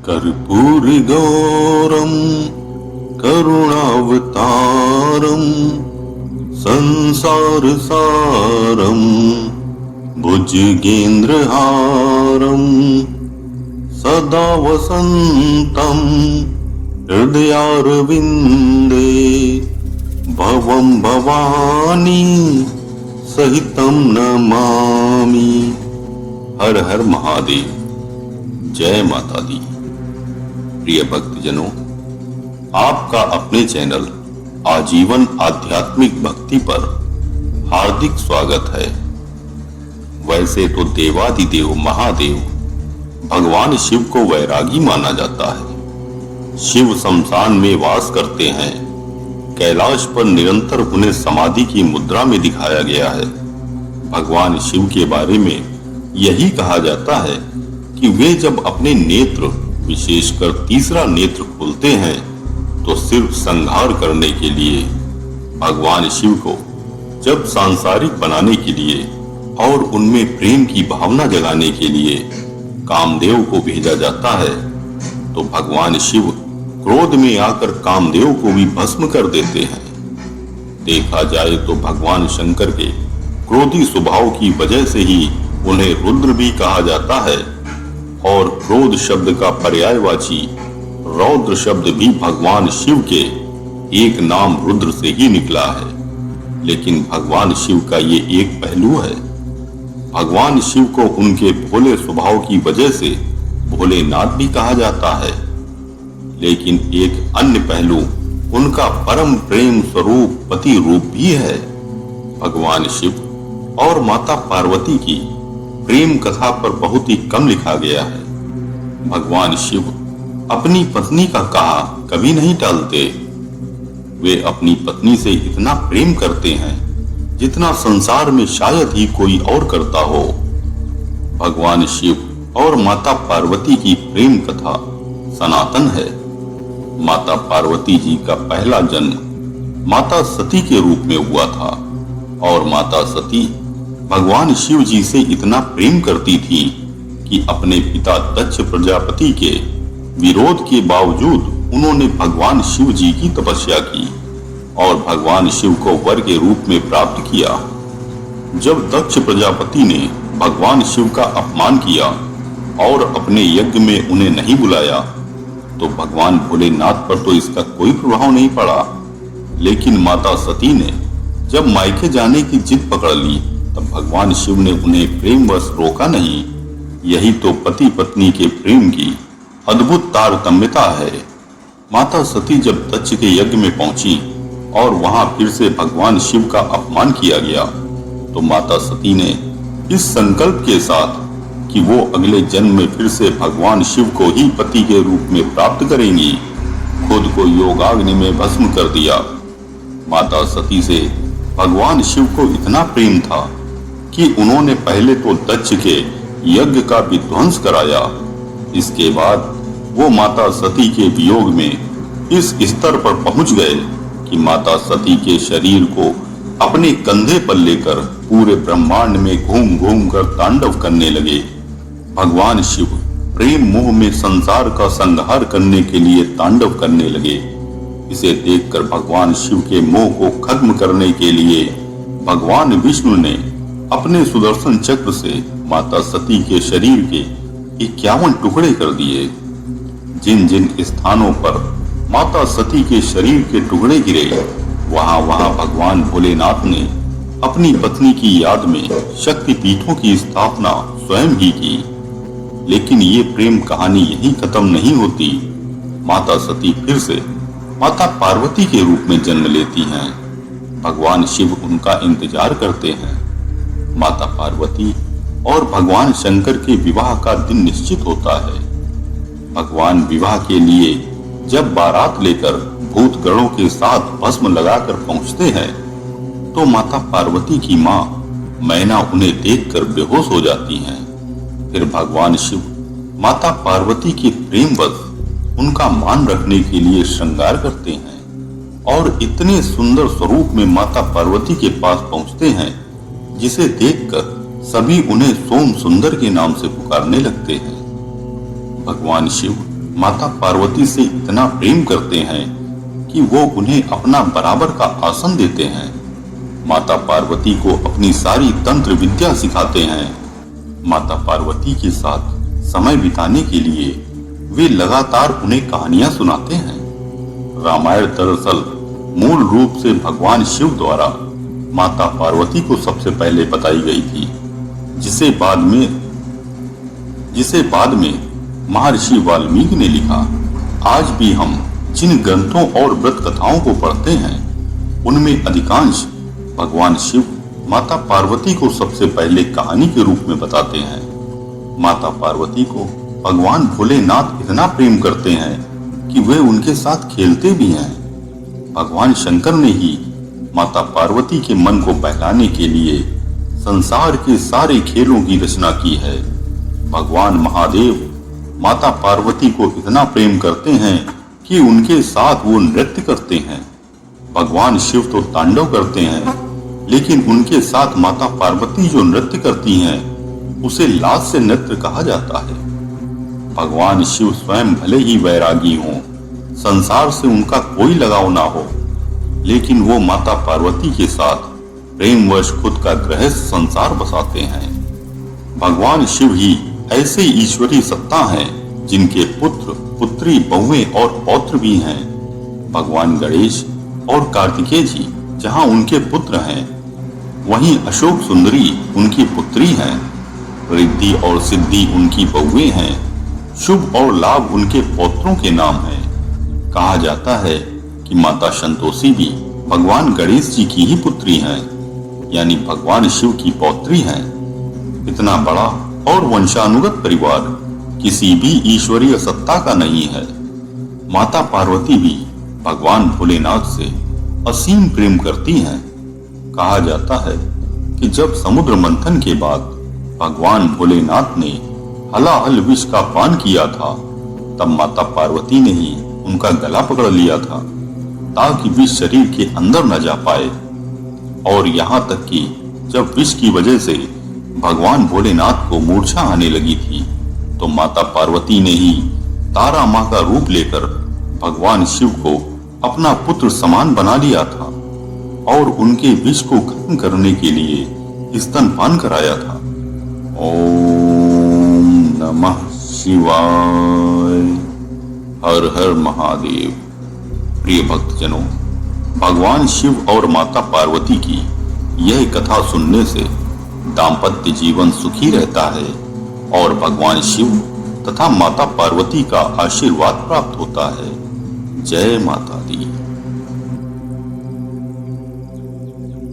कर्पूरगौरं करुणावतारं संसारसारं भुजगेन्द्रहारं सदा वसन्तं हृदयारविन्दे भवं भवानी सहितं नमामि। हर हर महादेव। जय माता दी। प्रिय भक्तजनों, आपका अपने चैनल आजीवन आध्यात्मिक भक्ति पर हार्दिक स्वागत है। वैसे तो देवादिदेव महादेव भगवान शिव को वैरागी माना जाता है। शिव शमशान में वास करते हैं। कैलाश पर निरंतर उन्हें समाधि की मुद्रा में दिखाया गया है। भगवान शिव के बारे में यही कहा जाता है कि वे जब अपने नेत्र, विशेषकर तीसरा नेत्र खोलते हैं तो सिर्फ संहार करने के लिए। भगवान शिव को जब सांसारिक बनाने के लिए और उनमें प्रेम की भावना जगाने के लिए कामदेव को भेजा जाता है, तो भगवान शिव क्रोध में आकर कामदेव को भी भस्म कर देते हैं। देखा जाए तो भगवान शंकर के क्रोधी स्वभाव की वजह से ही उन्हें रुद्र भी कहा जाता है, और क्रोध शब्द का पर्यायवाची रौद्र शब्द भी भगवान शिव के एक नाम रुद्र से ही निकला है। लेकिन भगवान शिव का ये एक पहलू है। भगवान शिव को उनके भोले स्वभाव की वजह से भोलेनाथ भी कहा जाता है। लेकिन एक अन्य पहलू उनका परम प्रेम स्वरूप पति रूप भी है। भगवान शिव और माता पार्वती की प्रेम कथा पर बहुत ही कम लिखा गया है। भगवान शिव अपनी पत्नी का कहा कभी नहीं टालते। वे अपनी पत्नी से इतना प्रेम करते हैं जितना संसार में शायद ही कोई और करता हो। भगवान शिव और माता पार्वती की प्रेम कथा सनातन है। माता पार्वती जी का पहला जन्म माता सती के रूप में हुआ था, और माता सती भगवान शिव जी से इतना प्रेम करती थी कि अपने पिता दक्ष प्रजापति के विरोध के बावजूद उन्होंने भगवान शिव जी की तपस्या की और भगवान शिव को वर के रूप में प्राप्त किया। जब दक्ष प्रजापति ने भगवान शिव का अपमान किया और अपने यज्ञ में उन्हें नहीं बुलाया, तो भगवान भोलेनाथ पर तो इसका कोई प्रभाव नहीं पड़ा। लेकिन माता सती ने जब मायके जाने की जिद पकड़ ली, तब भगवान शिव ने उन्हें प्रेमवश रोका नहीं। यही तो पति पत्नी के प्रेम की अद्भुत तारतम्यता है। माता सती जब दक्ष के यज्ञ में पहुंची और वहां फिर से भगवान शिव का अपमान किया गया, तो माता सती ने इस संकल्प के साथ कि वो अगले जन्म में फिर से भगवान शिव को ही पति के रूप में प्राप्त करेंगी, खुद को योगाग्नि में भस्म कर दिया। माता सती से भगवान शिव को इतना प्रेम था कि उन्होंने पहले तो दक्ष के यज्ञ का विध्वंस कराया। इसके बाद वो माता सती के वियोग में इस स्तर पर पहुंच गए कि माता सती के शरीर को अपने कंधे पर लेकर पूरे ब्रह्मांड में घूम घूम कर तांडव करने लगे। भगवान शिव प्रेम मोह में संसार का संहार करने के लिए तांडव करने लगे। इसे देखकर भगवान शिव के मोह को खत्म करने के लिए भगवान विष्णु ने अपने सुदर्शन चक्र से माता सती के शरीर के 51 टुकड़े कर दिए। जिन जिन स्थानों पर माता सती के शरीर के टुकड़े गिरे, वहां वहां भगवान भोलेनाथ ने अपनी पत्नी की याद में शक्ति पीठों की स्थापना स्वयं ही की। लेकिन ये प्रेम कहानी यही खत्म नहीं होती। माता सती फिर से माता पार्वती के रूप में जन्म लेती हैं। भगवान शिव उनका इंतजार करते हैं। माता पार्वती और भगवान शंकर के विवाह का दिन निश्चित होता है। भगवान विवाह के लिए जब बारात लेकर भूत गणों के साथ भस्म लगाकर पहुंचते हैं, तो माता पार्वती की मां मैना उन्हें देखकर बेहोश हो जाती हैं। फिर भगवान शिव माता पार्वती के प्रेमवश उनका मान रखने के लिए श्रृंगार करते हैं और इतने सुंदर स्वरूप में माता पार्वती के पास पहुंचते हैं, जिसे देखकर सभी उन्हें सोम सुंदर के नाम से पुकारने लगते हैं। भगवान शिव माता पार्वती से इतना प्रेम करते हैं कि वो उन्हें अपना बराबर का आसन देते हैं। माता पार्वती को अपनी सारी तंत्र विद्या सिखाते हैं। माता पार्वती के साथ समय बिताने के लिए वे लगातार उन्हें कहानियां सुनाते हैं। रामायण दरअसल मूल रूप से भगवान शिव द्वारा माता पार्वती को सबसे पहले बताई गई थी, जिसे बाद में महर्षि वाल्मीकि ने लिखा। आज भी हम जिन ग्रंथों और व्रत कथाओं को पढ़ते हैं, उनमें अधिकांश भगवान शिव माता पार्वती को सबसे पहले कहानी के रूप में बताते हैं। माता पार्वती को भगवान भोलेनाथ इतना प्रेम करते हैं कि वे उनके साथ खेलते भी हैं। भगवान शंकर ने ही माता पार्वती के मन को बहलाने के लिए संसार के सारे खेलों की रचना की है। भगवान महादेव माता पार्वती को इतना प्रेम करते हैं कि उनके साथ वो नृत्य करते हैं। भगवान शिव तो तांडव करते हैं, लेकिन उनके साथ माता पार्वती जो नृत्य करती हैं, उसे लास्य नृत्य कहा जाता है। भगवान शिव स्वयं भले ही वैरागी हों, संसार से उनका कोई लगाव ना हो, लेकिन वो माता पार्वती के साथ प्रेमवश खुद का गृहस्थ संसार बसाते हैं। भगवान शिव ही ऐसे ईश्वरीय सत्ता हैं जिनके पुत्र, पुत्री, बहुएं और पौत्र भी हैं। भगवान गणेश और कार्तिकेय जी जहां उनके पुत्र हैं, वहीं अशोक सुंदरी उनकी पुत्री हैं। रिद्धि और सिद्धि उनकी बहुएं हैं। शुभ और लाभ उनके पौत्रों के नाम हैं। कहा जाता है कि माता संतोषी भी भगवान गणेश जी की ही पुत्री हैं, यानी भगवान शिव की पौत्री हैं। इतना बड़ा और वंशानुगत परिवार किसी भी ईश्वरीय सत्ता का नहीं है। माता पार्वती भी भगवान भोलेनाथ से असीम प्रेम करती हैं। कहा जाता है कि जब समुद्र मंथन के बाद भगवान भोलेनाथ ने हलाहल विष का पान किया था, तब माता पार्वती ने ही उनका गला पकड़ लिया था, ताकि विष शरीर के अंदर न जा पाए। और यहाँ तक कि जब विष की वजह से भगवान भोलेनाथ को मूर्छा आने लगी थी, तो माता पार्वती ने ही तारा माँ का रूप लेकर भगवान शिव को अपना पुत्र समान बना लिया था और उनके विष को खत्म करने के लिए स्तनपान कराया था। ओम नमः शिवाय। हर हर महादेव। प्रिय भक्तजनों, भगवान शिव और माता पार्वती की यह कथा सुनने से दाम्पत्य जीवन सुखी रहता है और भगवान शिव तथा माता पार्वती का आशीर्वाद प्राप्त होता है। जय माता दी।